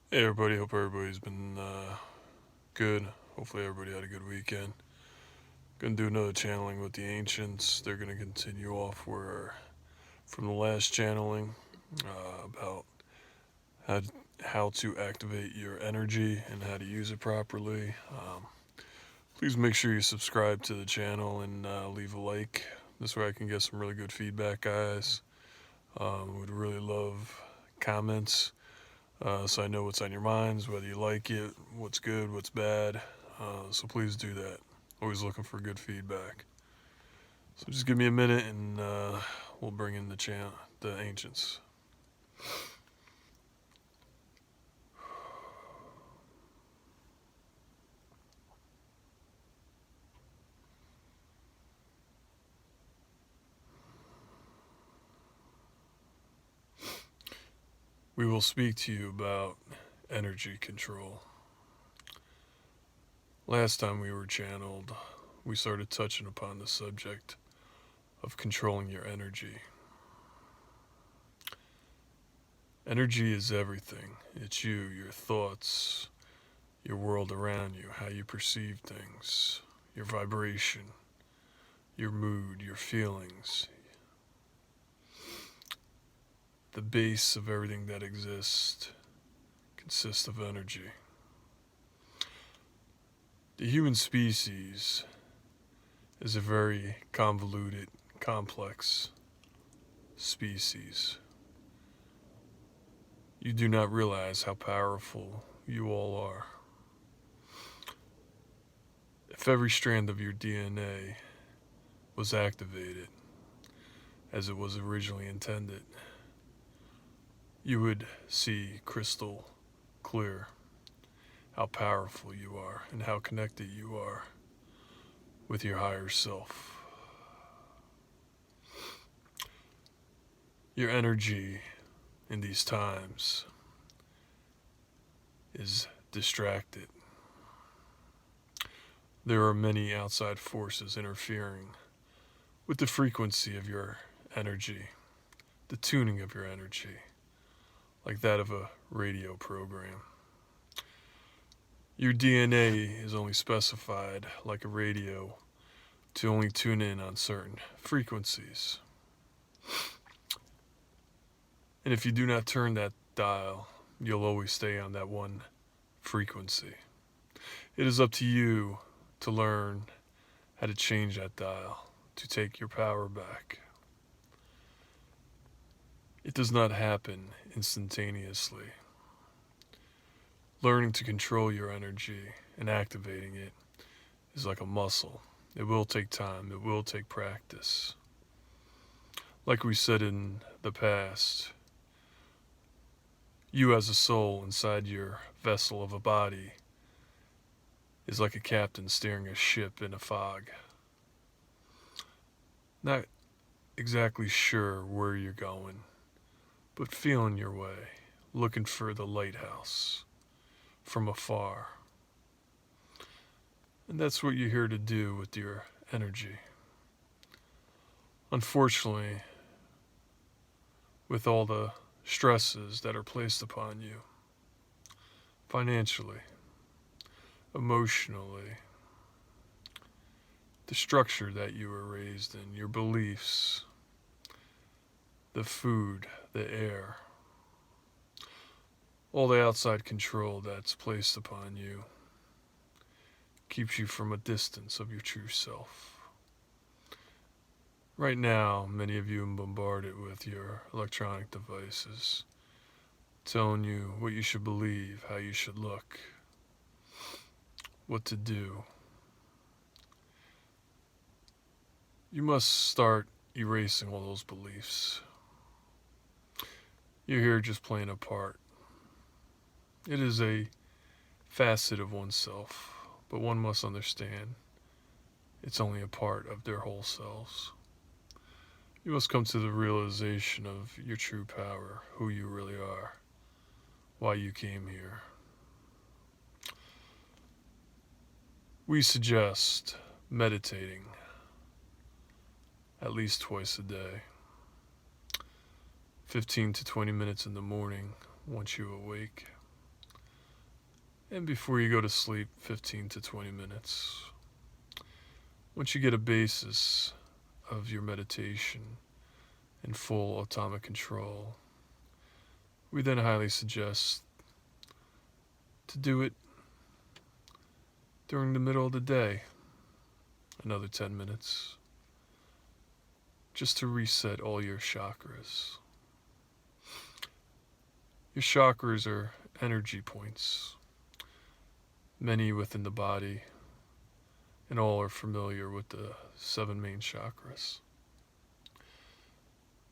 Hey everybody, hope everybody's been good. Hopefully everybody had a good weekend. Gonna do another channeling with the ancients. They're gonna continue off where from the last channeling about how how to activate your energy and how to use it properly. Please make sure you subscribe to the channel and leave a like. This way I can get some really good feedback, guys. Would really love comments. So I know what's on your minds, whether you like it, what's good, what's bad. So please do that. Always looking for good feedback. So just give me a minute and we'll bring in the ancients. We will speak to you about energy control. Last time we were channeled, we started touching upon the subject of controlling your energy. Energy is everything. It's you, your thoughts, your world around you, how you perceive things, your vibration, your mood, your feelings. The base of everything that exists consists of energy. The human species is a very convoluted, complex species. You do not realize how powerful you all are. If every strand of your DNA was activated as it was originally intended, you would see crystal clear how powerful you are and how connected you are with your higher self. Your energy in these times is distracted. There are many outside forces interfering with the frequency of your energy, the tuning of your energy, like that of a radio program. Your DNA is only specified, like a radio, to only tune in on certain frequencies. And if you do not turn that dial, you'll always stay on that one frequency. It is up to you to learn how to change that dial, to take your power back. It does not happen instantaneously. Learning to control your energy and activating it is like a muscle. It will take time, it will take practice. Like we said in the past, you as a soul inside your vessel of a body is like a captain steering a ship in a fog. Not exactly sure where you're going, but feeling your way, looking for the lighthouse from afar. And that's what you're here to do with your energy. Unfortunately, with all the stresses that are placed upon you, financially, emotionally, the structure that you were raised in, your beliefs, the food, the air, all the outside control that's placed upon you keeps you from a distance of your true self. Right now, many of you are bombarded with your electronic devices, telling you what you should believe, how you should look, what to do. You must start erasing all those beliefs. You're here just playing a part. It is a facet of oneself, but one must understand it's only a part of their whole selves. You must come to the realization of your true power, who you really are, why you came here. We suggest meditating at least twice a day, 15 to 20 minutes in the morning once you awake, And before you go to sleep, 15 to 20 minutes. Once you get a basis of your meditation in full autonomic control, we then highly suggest to do it during the middle of the day, another 10 minutes, just to reset all your chakras. Your chakras are energy points, many within the body, and all are familiar with the 7 main chakras.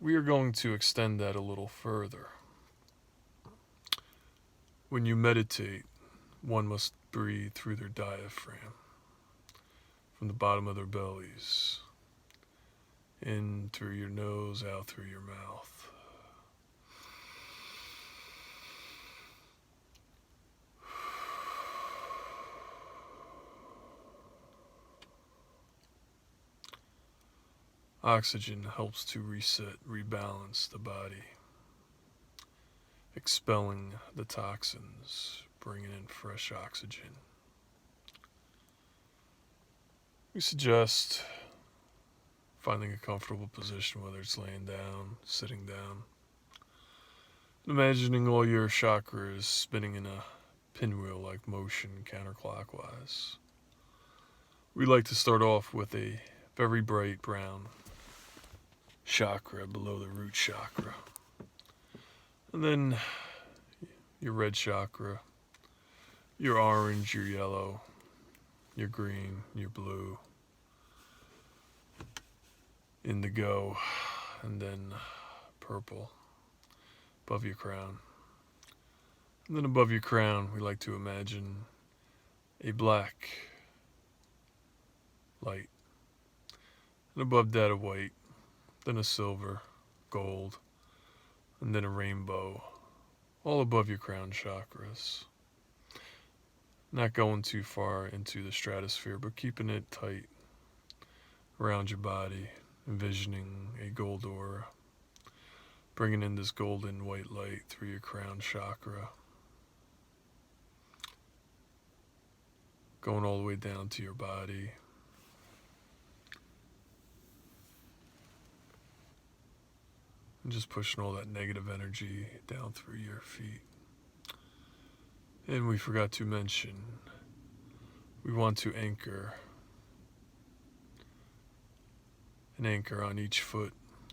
We are going to extend that a little further. When you meditate, one must breathe through their diaphragm, from the bottom of their bellies, in through your nose, out through your mouth. Oxygen helps to reset, rebalance the body, expelling the toxins, bringing in fresh oxygen. We suggest finding a comfortable position, whether it's laying down, sitting down, and imagining all your chakras spinning in a pinwheel-like motion counterclockwise. We like to start off with a very bright brown chakra below the root chakra. And then your red chakra, your orange, your yellow, your green, your blue, indigo, and then purple above your crown. And then above your crown, we like to imagine a black light. And above that, a white, then a silver, gold, and then a rainbow, all above your crown chakras. Not going too far into the stratosphere, but keeping it tight around your body, envisioning a gold aura, bringing in this golden white light through your crown chakra, going all the way down to your body, and just pushing all that negative energy down through your feet. And we forgot to mention, we want to anchor an anchor on each foot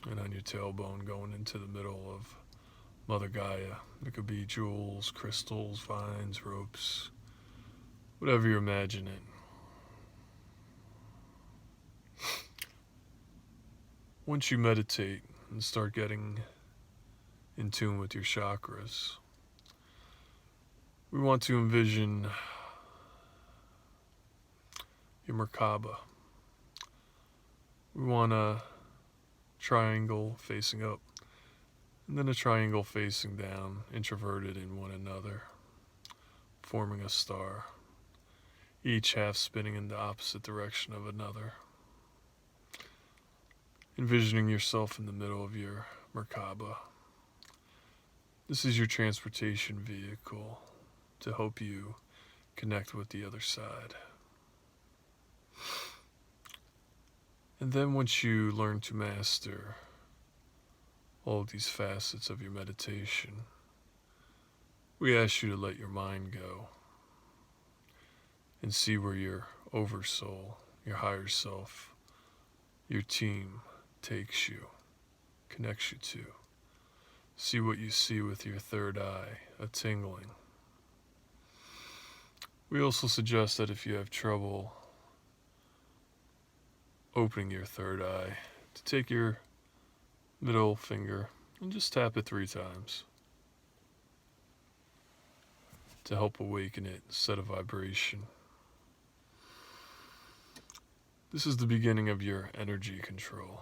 and on your tailbone going into the middle of Mother Gaia. It could be jewels, crystals, vines, ropes, whatever you imagine it. Once you meditate and start getting in tune with your chakras, we want to envision your Merkaba. We want a triangle facing up, and then a triangle facing down, introverted in one another, forming a star, each half spinning in the opposite direction of another. Envisioning yourself in the middle of your Merkaba. This is your transportation vehicle to help you connect with the other side. And then once you learn to master all of these facets of your meditation, we ask you to let your mind go and see where your oversoul, your higher self, your team takes you, connects you to. See what you see with your third eye, a tingling. We also suggest that if you have trouble opening your third eye, to take your middle finger and just tap it 3 times to help awaken it, set a vibration. This is the beginning of your energy control.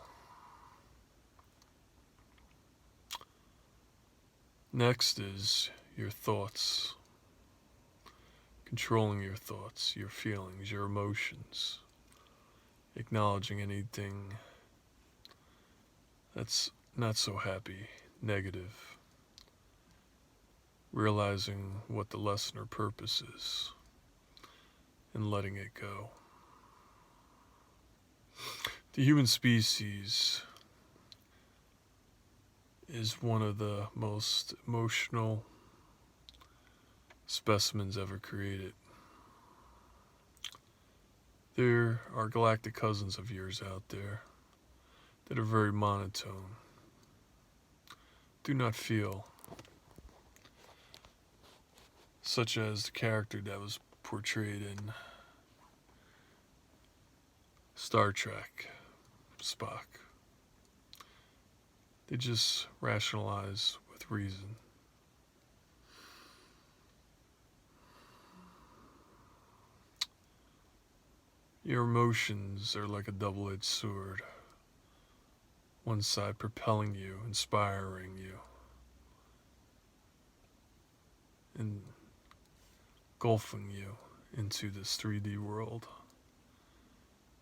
Next is your thoughts. Controlling your thoughts, your feelings, your emotions. Acknowledging anything that's not so happy, negative. realizing what the lesson or purpose is, and letting it go. The human species is one of the most emotional specimens ever created. There are galactic cousins of yours out there that are very monotone, do not feel, such as the character that was portrayed in Star Trek, Spock. They just rationalize with reason. Your emotions are like a double-edged sword. One side propelling you, inspiring you, and engulfing you into this 3D world.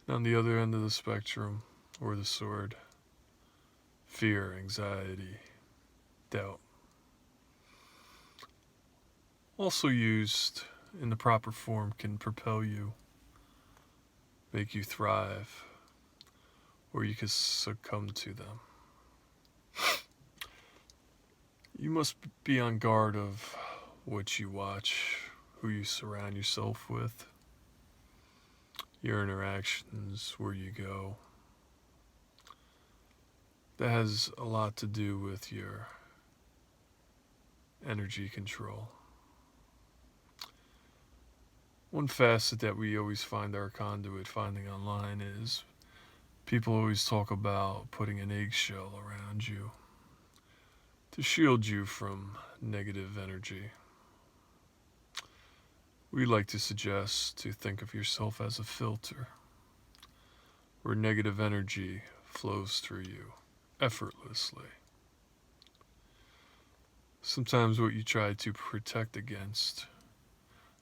And on the other end of the spectrum, or the sword, fear, anxiety, doubt. Also used in the proper form can propel you, make you thrive, or you could succumb to them. You must be on guard of what you watch, who you surround yourself with, your interactions, where you go. That has a lot to do with your energy control. One facet that we always find our conduit finding online is people always talk about putting an eggshell around you to shield you from negative energy. We like to suggest to think of yourself as a filter where negative energy flows through you effortlessly. Sometimes what you try to protect against,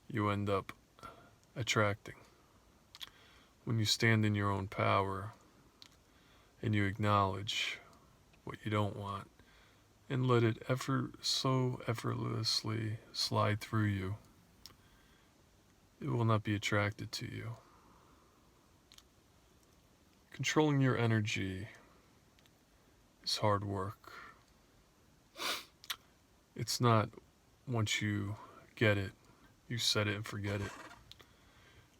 you end up attracting. When you stand in your own power and you acknowledge what you don't want and let it so effortlessly slide through you, it will not be attracted to you. Controlling your energy is hard work. It's not once you get it, you set it and forget it.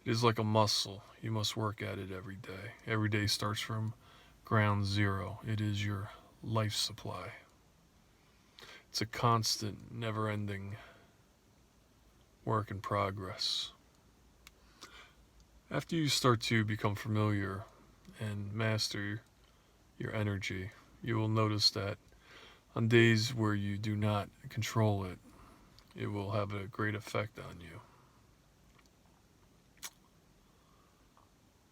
It is like a muscle. You must work at it every day. Every day starts from ground zero. It is your life supply. It's a constant, never-ending work in progress. After you start to become familiar and master your energy, you will notice that on days where you do not control it, it will have a great effect on you.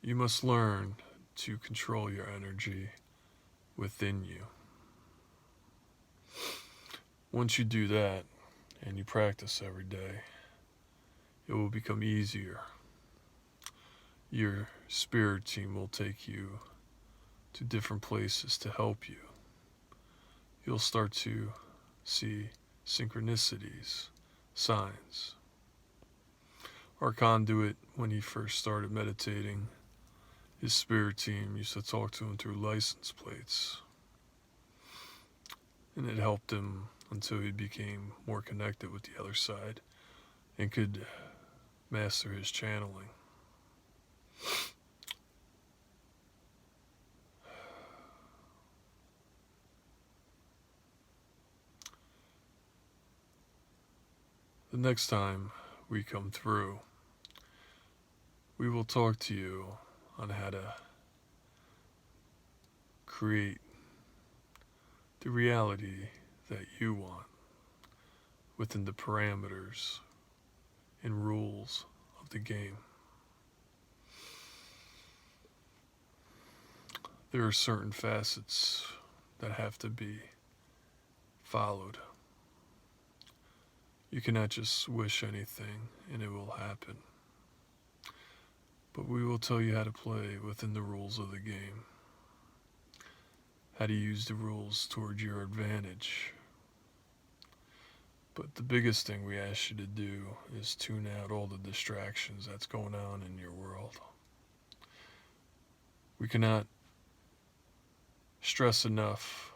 You must learn to control your energy within you. Once you do that, and you practice every day, it will become easier. Your spirit team will take you to different places to help you. You'll start to see synchronicities, signs. Our conduit, when he first started meditating, his spirit team used to talk to him through license plates. And it helped him until he became more connected with the other side and could master his channeling. The next time we come through, we will talk to you on how to create the reality that you want within the parameters and rules of the game. There are certain facets that have to be followed. You cannot just wish anything and it will happen. But we will tell you how to play within the rules of the game. How to use the rules toward your advantage. But the biggest thing we ask you to do is tune out all the distractions that's going on in your world. We cannot stress enough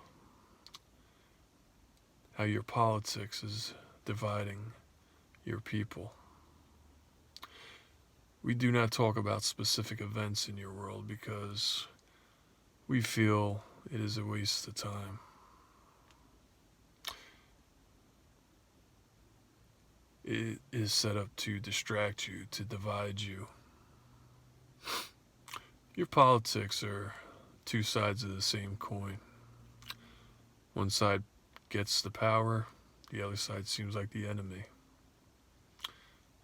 how your politics is dividing your people. We do not talk about specific events in your world because we feel it is a waste of time. It is set up to distract you, to divide you. Your politics are two sides of the same coin. One side gets the power, the other side seems like the enemy,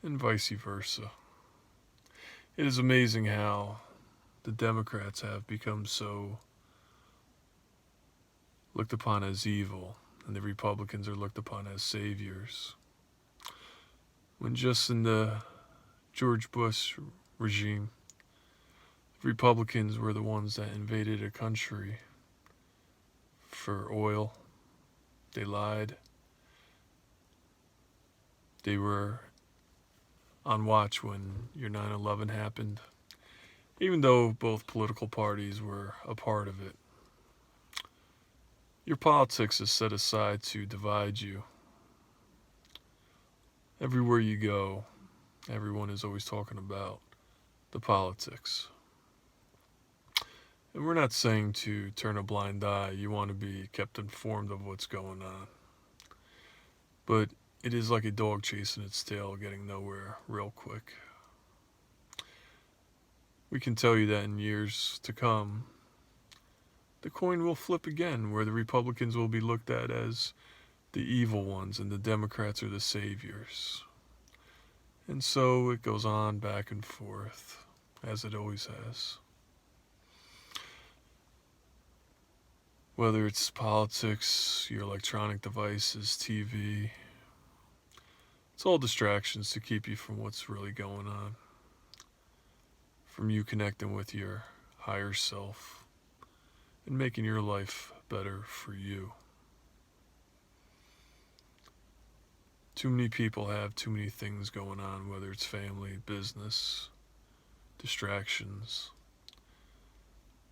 and vice versa. It is amazing how the Democrats have become so looked upon as evil, and the Republicans are looked upon as saviors. When just in the George Bush regime, Republicans were the ones that invaded a country for oil. They lied. They were on watch when your 9/11 happened, even though both political parties were a part of it. Your politics is set aside to divide you. Everywhere you go, everyone is always talking about the politics. And we're not saying to turn a blind eye. You want to be kept informed of what's going on. But it is like a dog chasing its tail, getting nowhere real quick. We can tell you that in years to come, the coin will flip again, where the Republicans will be looked at as the evil ones and the Democrats are the saviors. And so it goes on back and forth, as it always has. Whether it's politics, your electronic devices, TV, it's all distractions to keep you from what's really going on, from you connecting with your higher self and making your life better for you. Too many people have too many things going on, whether it's family, business, distractions,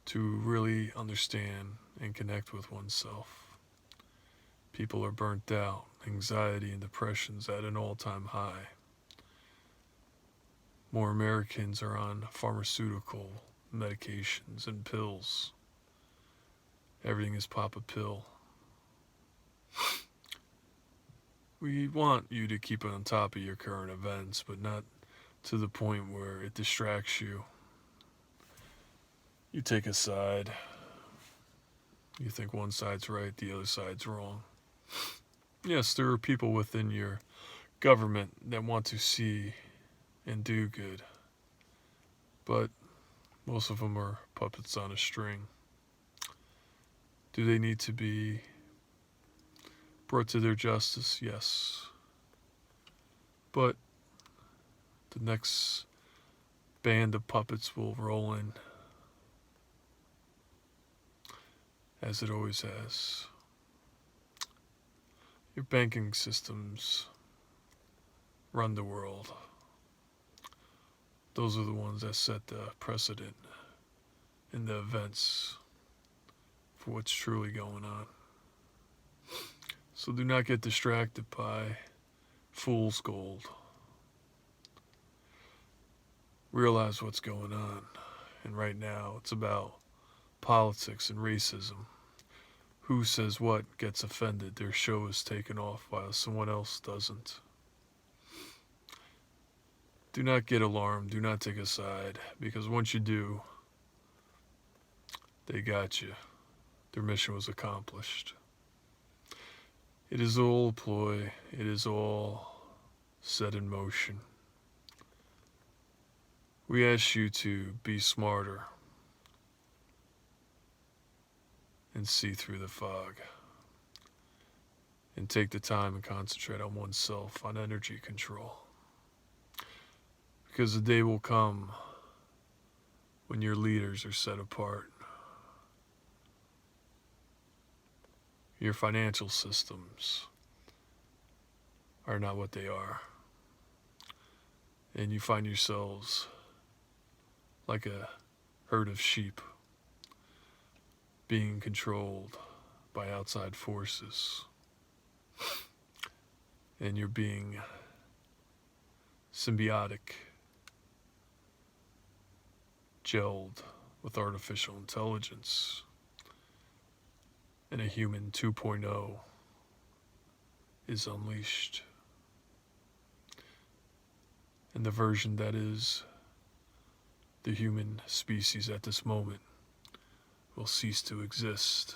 to really understand and connect with oneself. People are burnt out, anxiety and depression's at an all-time high. More Americans are on pharmaceutical medications and pills. Everything is pop a pill. We want you to keep on top of your current events, but not to the point where it distracts you. You take a side. You think one side's right, the other side's wrong. Yes, there are people within your government that want to see and do good, but most of them are puppets on a string. Do they need to be brought to their justice? Yes. But the next band of puppets will roll in, as it always has. Your banking systems run the world. Those are the ones that set the precedent in the events for what's truly going on. So do not get distracted by fool's gold. Realize what's going on. And right now it's about politics and racism. Who says what gets offended, their show is taken off while someone else doesn't. Do not get alarmed, do not take a side, because once you do, they got you. Their mission was accomplished. It is all a ploy, it is all set in motion. We ask you to be smarter and see through the fog, and take the time and concentrate on oneself, on energy control. Because the day will come when your leaders are set apart. Your financial systems are not what they are. And you find yourselves like a herd of sheep being controlled by outside forces. And you're being symbiotic, gelled with artificial intelligence. And a human 2.0 is unleashed. And the version that is the human species at this moment will cease to exist.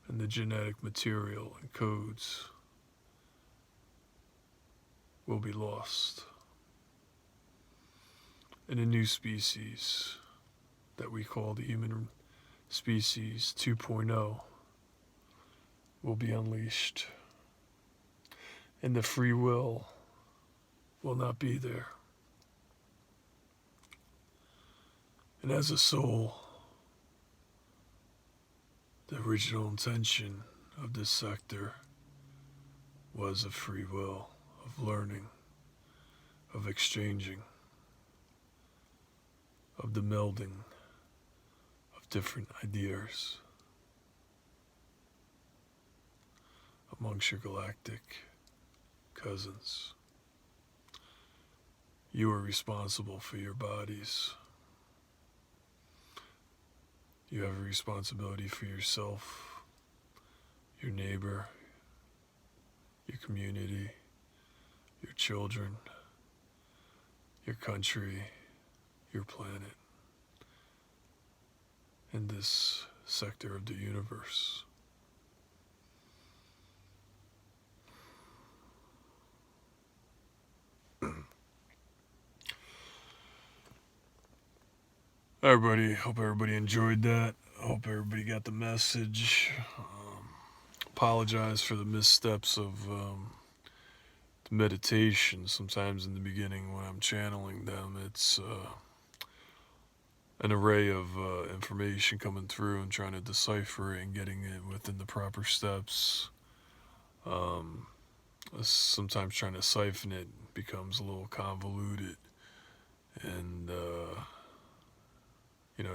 And the genetic material and codes will be lost. And a new species that we call the human species 2.0 will be unleashed. And the free will not be there. And as a soul, the original intention of this sector was of free will, of learning, of exchanging, of the melding of different ideas amongst your galactic cousins. You are responsible for your bodies. You have a responsibility for yourself, your neighbor, your community, your children, your country, your planet, and this sector of the universe. Everybody, hope everybody enjoyed that. Hope everybody got the message. Apologize for the missteps of the meditation. Sometimes in the beginning when I'm channeling them, it's an array of information coming through and trying to decipher it and getting it within the proper steps. Sometimes trying to siphon it becomes a little convoluted, and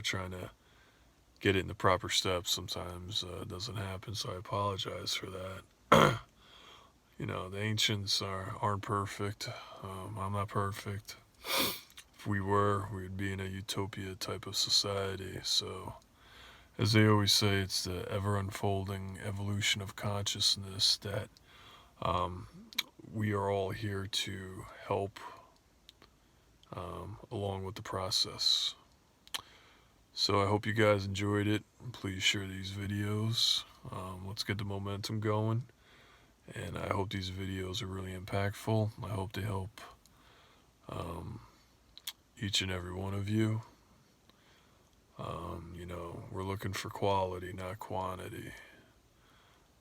trying to get it in the proper steps sometimes doesn't happen, so I apologize for that. The ancients aren't perfect. I'm not perfect. If we were, we would be in a utopia type of society. So, as they always say, it's the ever-unfolding evolution of consciousness that we are all here to help along with the process. So I hope you guys enjoyed it. Please share these videos. Let's get the momentum going. And I hope these videos are really impactful. I hope they help each and every one of you. We're looking for quality, not quantity.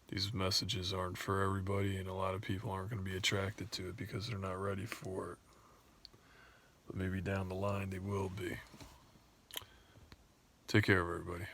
These messages aren't for everybody, and a lot of people aren't going to be attracted to it because they're not ready for it. But maybe down the line they will be. Take care of everybody.